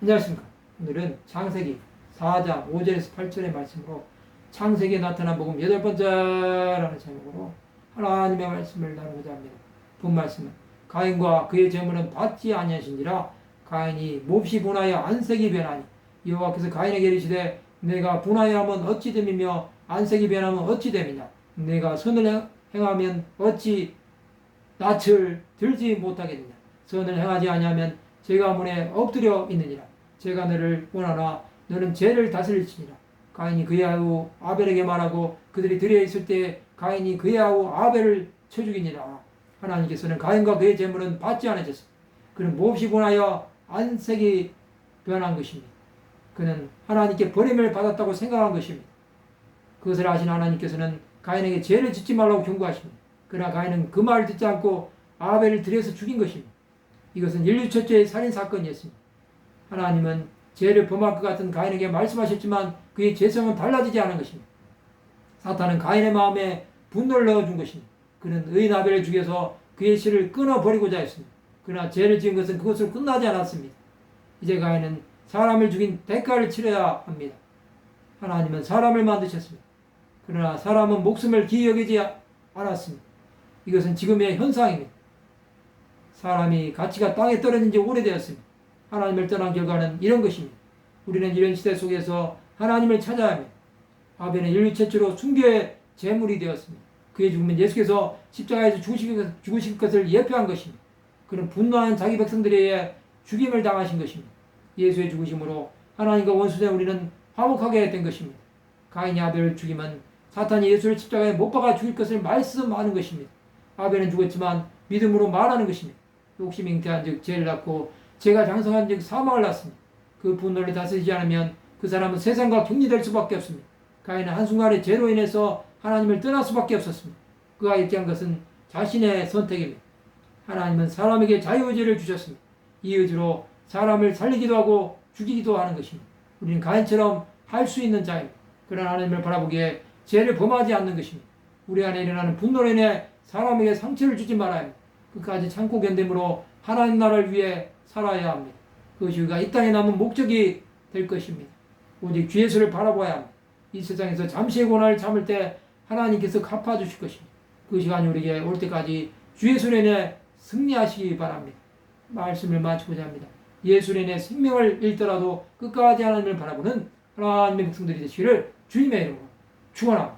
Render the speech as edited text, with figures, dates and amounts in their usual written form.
안녕하십니까. 오늘은 창세기 4장 5절에서 8절의 말씀으로 창세기에 나타난 복음 8번째라는 제목으로 하나님의 말씀을 나누고자 합니다. 본 말씀은 가인과 그의 재물은 받지 아니하신지라 가인이 몹시 분하여 안색이 변하니 여호와께서 가인에게 이르시되 내가 분하여 하면 어찌 됨이며 안색이 변하면 어찌 됨이냐 내가 선을 행하면 어찌 낯을 들지 못하겠느냐 선을 행하지 아니하면 제가 문에 엎드려 있느니라. 제가 너를 원하나 너는 죄를 다스릴지니라. 가인이 그의 아우 아벨에게 말하고 그들이 들에 있을 때 가인이 그의 아우 아벨을 쳐 죽이니라. 하나님께서는 가인과 그의 재물은 받지 않으셨습니다. 그는 몹시 분하여 안색이 변한 것입니다. 그는 하나님께 버림을 받았다고 생각한 것입니다. 그것을 아신 하나님께서는 가인에게 죄를 짓지 말라고 경고하십니다. 그러나 가인은 그 말을 듣지 않고 아벨을 들여서 죽인 것입니다. 이것은 인류 최초의 살인사건이었습니다. 하나님은 죄를 범할 것 같은 가인에게 말씀하셨지만 그의 죄성은 달라지지 않은 것입니다. 사탄은 가인의 마음에 분노를 넣어준 것입니다. 그는 의인 아벨을 죽여서 그의 씨를 끊어버리고자 했습니다. 그러나 죄를 지은 것은 그것으로 끝나지 않았습니다. 이제 가인은 사람을 죽인 대가를 치러야 합니다. 하나님은 사람을 만드셨습니다. 그러나 사람은 목숨을 귀히 여기지 않았습니다. 이것은 지금의 현상입니다. 사람이 가치가 땅에 떨어진 지 오래되었습니다. 하나님을 떠난 결과는 이런 것입니다. 우리는 이런 시대 속에서 하나님을 찾아야 합니다. 아벨은 인류 최초로 순교의 제물이 되었습니다. 그의 죽음은 예수께서 십자가에서 죽으실 것을 예표한 것입니다. 그는 분노한 자기 백성들에 의해 죽임을 당하신 것입니다. 예수의 죽으심으로 하나님과 원수된 우리는 화목하게 된 것입니다. 가인이 아벨을 죽이면 사탄이 예수를 십자가에 못 박아 죽일 것을 말씀하는 것입니다. 아벨은 죽었지만 믿음으로 말하는 것입니다. 욕심이 잉태한 즉 죄를 낳고 죄가 장성한 즉 사망을 낳습니다. 그 분노를 다스리지 않으면 그 사람은 세상과 격리될 수밖에 없습니다. 가인은 한순간에 죄로 인해서 하나님을 떠날 수밖에 없었습니다. 그가 일치한 것은 자신의 선택입니다. 하나님은 사람에게 자유의지를 주셨습니다. 이 의지로 사람을 살리기도 하고 죽이기도 하는 것입니다. 우리는 가인처럼 할 수 있는 자입니다. 그러나 하나님을 바라보기에 죄를 범하지 않는 것입니다. 우리 안에 일어나는 분노로 인해 사람에게 상처를 주지 말아야 합니다. 끝까지 참고 견딤으로 하나님 나라를 위해 살아야 합니다. 그것이 우리가 이 땅에 남은 목적이 될 것입니다. 오직 주 예수를 바라봐야 합니다. 이 세상에서 잠시의 고난을 참을 때 하나님께서 갚아주실 것입니다. 그 시간이 우리에게 올 때까지 주 예수로 인해 승리하시기 바랍니다. 말씀을 마치고자 합니다. 예수로 인해 생명을 잃더라도 끝까지 하나님을 바라보는 하나님의 백성들이 되시기를 주님의 이름으로 축원합니다.